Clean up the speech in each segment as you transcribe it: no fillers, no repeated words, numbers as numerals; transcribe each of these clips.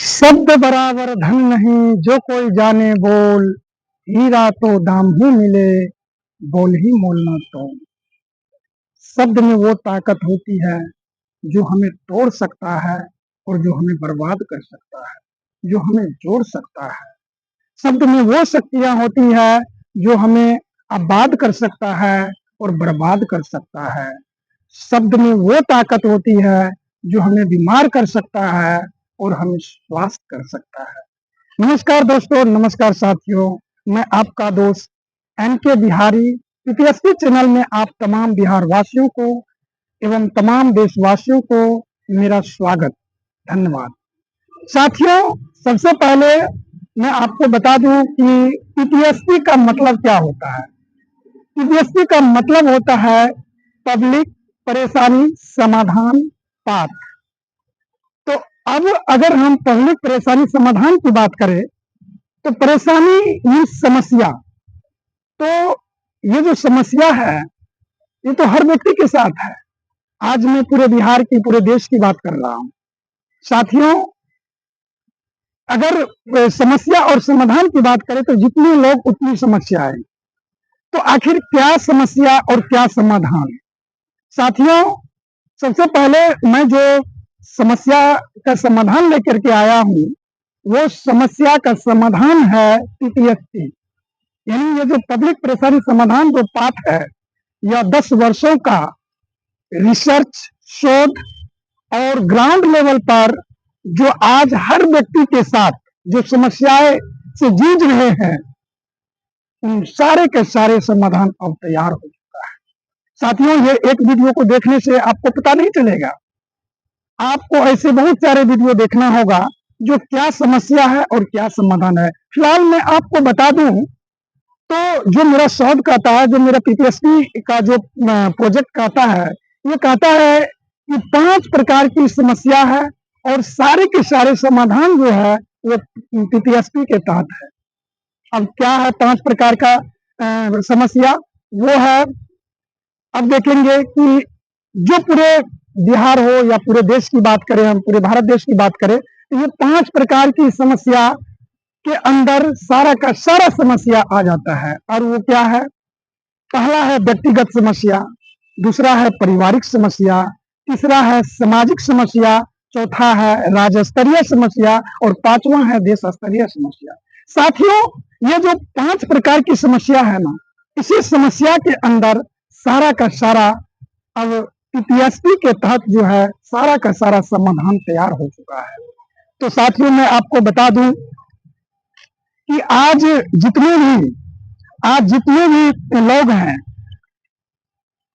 शब्द बराबर धन नहीं जो कोई जाने बोल, हीरा तो दाम ही मिले बोल ही मोल ना तो। शब्द में वो ताकत होती है जो हमें तोड़ सकता है और जो हमें बर्बाद कर सकता है, जो हमें जोड़ सकता है। शब्द में वो शक्तियां होती है जो हमें आबाद कर सकता है और बर्बाद कर सकता है। शब्द में वो ताकत होती है जो हमें बीमार कर सकता है और हमें स्वस्थ कर सकता है। नमस्कार दोस्तों, नमस्कार साथियों। मैं आपका दोस्त एनके बिहारी पीपीएसपी चैनल में आप तमाम बिहार वासियों को एवं तमाम देशवासियों को मेरा स्वागत, धन्यवाद। साथियों, सबसे पहले मैं आपको बता दूं कि पीपीएसपी का मतलब क्या होता है। पीपीएसपी का मतलब होता है पब्लिक परेशानी समाधान पाठ। तो अब अगर हम पब्लिक परेशानी समाधान की बात करें तो परेशानी मीन्स समस्या। तो ये जो समस्या है ये तो हर व्यक्ति के साथ है। आज मैं पूरे बिहार की, पूरे देश की बात कर रहा हूं। साथियों, अगर समस्या और समाधान की बात करें तो जितने लोग उतनी समस्याएं। तो आखिर क्या समस्या और क्या समाधान। साथियों, सबसे पहले मैं जो समस्या का समाधान लेकर के आया हूं वो समस्या का समाधान है पीपीएससी, यानी ये जो पब्लिक परेशानी समाधान जो पाठ है यह 10 वर्षों का रिसर्च, शोध और ग्राउंड लेवल पर जो आज हर व्यक्ति के साथ जो समस्याएं से जूझ रहे हैं उन सारे के सारे समाधान अब तैयार हो चुका है। साथियों, ये एक वीडियो को देखने से आपको पता नहीं चलेगा, आपको ऐसे बहुत सारे वीडियो देखना होगा जो क्या समस्या है और क्या समाधान है। फिलहाल मैं आपको बता दूं तो जो मेरा शोध कहता है, जो मेरा पीपीएससी का जो प्रोजेक्ट कहता है, ये कहता है कि 5 प्रकार की समस्या है और सारे के सारे समाधान जो है वो पीपीएससी के तहत है। अब क्या है 5 प्रकार का समस्या, वो है, अब देखेंगे कि जो पूरे बिहार हो या पूरे देश की बात करें, हम पूरे भारत देश की बात करें तो ये 5 प्रकार की समस्या के अंदर सारा का सारा समस्या आ जाता है। और वो क्या है, पहला है व्यक्तिगत समस्या, दूसरा है पारिवारिक समस्या, तीसरा है सामाजिक समस्या, चौथा है राज्य स्तरीय समस्या और पांचवा है देश स्तरीय समस्या। साथियों, ये जो 5 प्रकार की समस्या है ना, इसी समस्या के अंदर सारा का सारा अब पीपीएससी के तहत जो है सारा का सारा समाधान तैयार हो चुका है। तो साथियों, मैं आपको बता दूं कि आज जितने भी लोग हैं,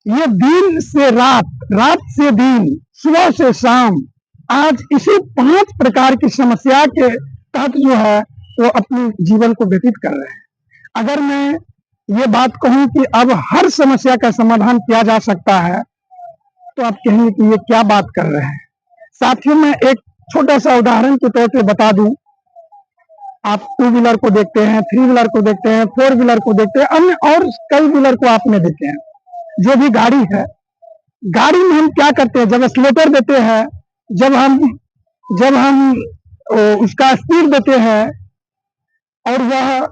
ये दिन से रात, रात से दिन, सुबह से शाम आज इसी 5 प्रकार की समस्या के तहत जो है वो अपने जीवन को व्यतीत कर रहे हैं। अगर मैं ये बात कहूं कि अब हर समस्या का समाधान किया जा सकता है तो आप कहेंगे कि ये क्या बात कर रहे हैं। साथियों, मैं एक छोटा सा उदाहरण के तौर पे बता दूं, आप 2 व्हीलर को देखते हैं, 3 व्हीलर को देखते हैं, 4 व्हीलर को देखते हैं, अन्य और कई व्हीलर को आपने देखे हैं। जो भी गाड़ी है, गाड़ी में हम क्या करते हैं, जब एक्सीलेटर देते हैं, जब हम उसका स्पीड देते हैं और वह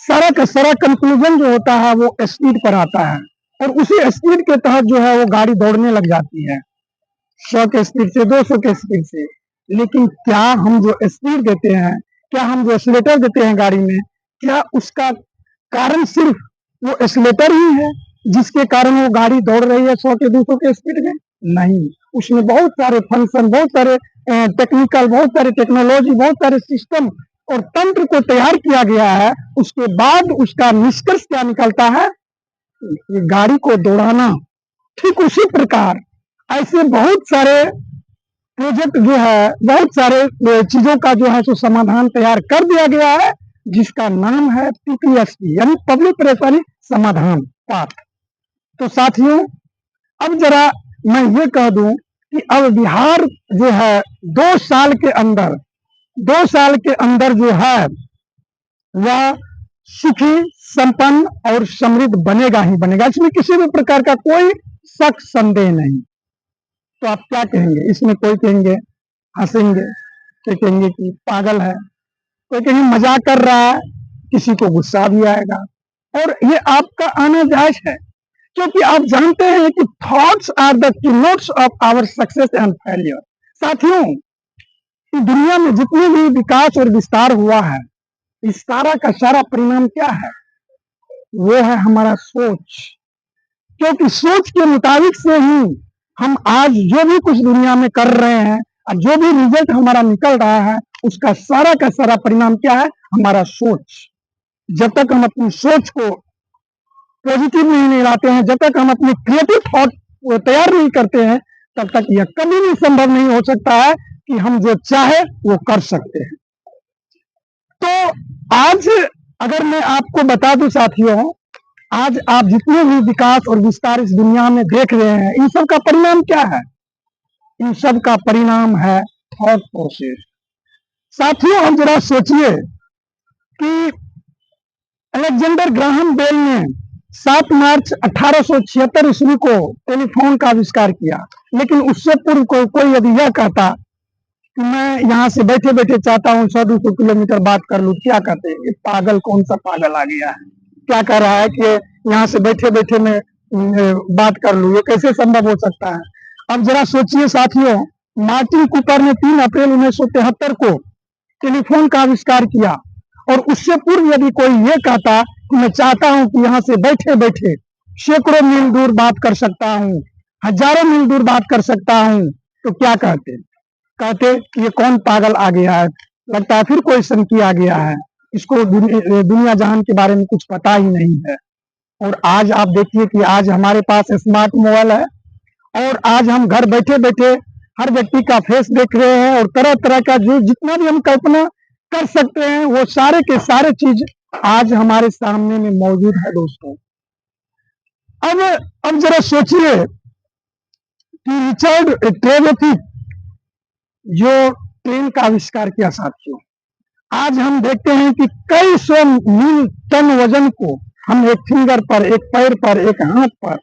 सारा का सारा कंक्लूजन जो होता है वो स्पीड पर आता है और उसी स्पीड के तहत जो है वो गाड़ी दौड़ने लग जाती है, 100 के स्पीड से, 200 के स्पीड से। लेकिन क्या हम जो स्पीड देते हैं, क्या हम जो एक्सीलेटर देते हैं गाड़ी में, क्या उसका कारण सिर्फ वो एक्सीलेटर ही है जिसके कारण वो गाड़ी दौड़ रही है 100 के 200 के स्पीड में? नहीं, उसमें बहुत सारे फंक्शन, बहुत सारे टेक्निकल, बहुत सारे टेक्नोलॉजी, बहुत सारे सिस्टम और तंत्र को तैयार किया गया है। उसके बाद उसका निष्कर्ष क्या निकलता है, ये गाड़ी को दौड़ाना। ठीक उसी प्रकार ऐसे बहुत सारे प्रोजेक्ट जो है, बहुत सारे चीजों का जो है सो समाधान तैयार कर दिया गया है जिसका नाम है पीपीएससी, यानी पब्लिक परेशानी समाधान पाठ। तो साथियों, अब जरा मैं ये कह दूं कि अब बिहार जो है 2 साल के अंदर जो है वह सुखी, संपन्न और समृद्ध बनेगा ही बनेगा, इसमें किसी भी प्रकार का कोई शक संदेह नहीं। तो आप क्या कहेंगे इसमें? कोई कहेंगे हंसेंगे, कोई कहेंगे कि पागल है, कोई कहेंगे मजाक कर रहा है, किसी को गुस्सा भी आएगा। और ये आपका आना जायज है, क्योंकि आप जानते हैं कि thoughts are the keynotes of our success and failure. साथियों, दुनिया में जितने भी विकास और विस्तार हुआ है, इस सारा का सारा परिणाम क्या है? वो है हमारा सोच। क्योंकि सोच के मुताबिक से ही हम आज जो भी कुछ दुनिया में कर रहे हैं और जो भी रिजल्ट हमारा निकल रहा है, उसका सारा का सारा परिणाम क्या है? हमारा सोच। जब तक हम अपनी सोच को पॉजिटिव नहीं लाते हैं, जब तक हम अपने क्रिएटिव थॉट तैयार नहीं करते हैं, तब तक यह कभी भी संभव नहीं हो सकता है कि हम जो चाहे वो कर सकते हैं। तो आज अगर मैं आपको बता दूं साथियों, आज आप जितने भी विकास और विस्तार इस दुनिया में देख रहे हैं, इन सब का परिणाम क्या है? इन सब का परिणाम है थॉट प्रोसेस। साथियों, हम जरा सोचिए कि अलेक्जेंडर ग्राहम बेल ने 7 मार्च 1876 ईस्वी को टेलीफोन का आविष्कार किया, लेकिन उससे पूर्व कोई यदि यह कहता कि मैं यहाँ से बैठे बैठे चाहता हूँ 100-200 किलोमीटर बात कर लूँ, क्या कहते हैं? ये पागल, कौन सा पागल आ गया है, क्या कह रहा है कि यहाँ से बैठे बैठे मैं बात कर लूँ, ये कैसे संभव हो सकता है? अब जरा सोचिए साथियों, मार्टिन कूपर ने 3 अप्रैल 1973 को टेलीफोन का आविष्कार किया, और उससे पूर्व यदि कोई ये कहता कि मैं चाहता हूं कि यहाँ से बैठे बैठे सैकड़ों मील दूर बात कर सकता हूँ, हजारों मील दूर बात कर सकता हूँ, तो क्या कहते? कहते कि ये कौन पागल आ गया है, लगता है फिर कोई सनकी आ गया है, इसको दुनिया जहान के बारे में कुछ पता ही नहीं है। और आज आप देखिए कि आज हमारे पास स्मार्ट मोबाइल है, और आज हम घर बैठे बैठे हर व्यक्ति का फेस देख रहे हैं, और तरह तरह का जो जितना भी हम कल्पना कर सकते हैं, वो सारे के सारे चीज आज हमारे सामने में मौजूद है दोस्तों। अब जरा सोचिए कि रिचर्ड ट्रेवेथिक जो ट्रेन का आविष्कार किया साथियों, आज हम देखते हैं कि कई 100 मील टन वजन को हम एक फिंगर पर, एक पैर पर, एक हाथ पर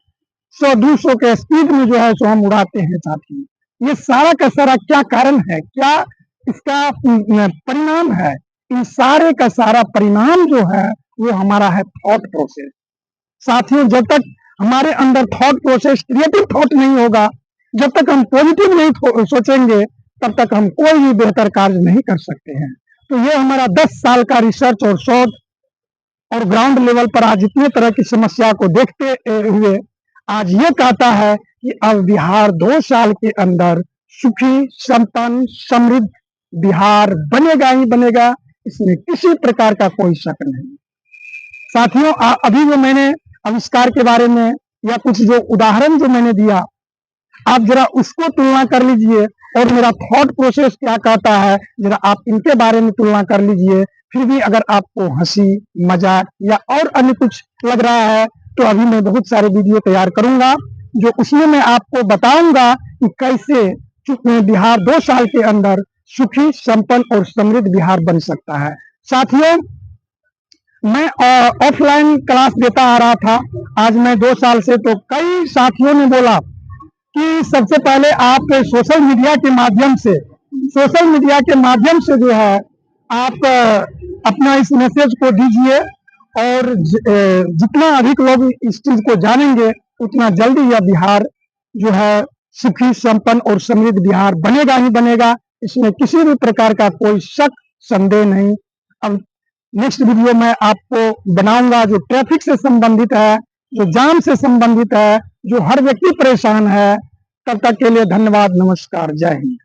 100-200 के स्पीड में जो है सो हम उड़ाते हैं साथियों। ये सारा का सारा क्या कारण है, क्या इसका परिणाम है? इन सारे का सारा परिणाम जो है वो हमारा है थॉट प्रोसेस। साथियों, जब तक हमारे अंदर थॉट प्रोसेस, क्रिएटिव थॉट नहीं होगा, जब तक हम पॉजिटिव नहीं सोचेंगे, तब तक हम कोई भी बेहतर कार्य नहीं कर सकते हैं। तो ये हमारा 10 साल का रिसर्च और शोध और ग्राउंड लेवल पर आज इतने तरह की समस्या को देखते हुए आज ये कहता है कि अब बिहार 2 साल के अंदर सुखी, संपन्न, समृद्ध बिहार बनेगा ही बनेगा, इसमें किसी प्रकार का कोई शक नहीं। साथियों, अभी जो मैंने आविष्कार के बारे में या कुछ जो उदाहरण जो मैंने दिया, आप जरा उसको तुलना कर लीजिए, और मेरा थॉट प्रोसेस क्या कहता है, जरा आप इनके बारे में तुलना कर लीजिए। फिर भी अगर आपको हंसी, मजाक या और अन्य कुछ लग रहा है, तो अभी मैं बहुत सारे वीडियो तैयार करूंगा, जो उसमें मैं आपको बताऊंगा कि कैसे बिहार 2 साल के अंदर सुखी, संपन्न और समृद्ध बिहार बन सकता है। साथियों, मैं ऑफलाइन क्लास देता आ रहा था, आज मैं 2 साल से, तो कई साथियों ने बोला कि सबसे पहले आप सोशल मीडिया के माध्यम से जो है आप अपना इस मैसेज को दीजिए, और जितना अधिक लोग इस चीज को जानेंगे, उतना जल्दी यह बिहार जो है सुखी, संपन्न और समृद्ध बिहार बनेगा ही बनेगा, इसमें किसी भी प्रकार का कोई शक, संदेह नहीं। अब नेक्स्ट वीडियो में आपको बनाऊंगा जो ट्रैफिक से संबंधित है, जो जाम से संबंधित है, जो हर व्यक्ति परेशान है। तब तक के लिए धन्यवाद, नमस्कार, जय हिंद।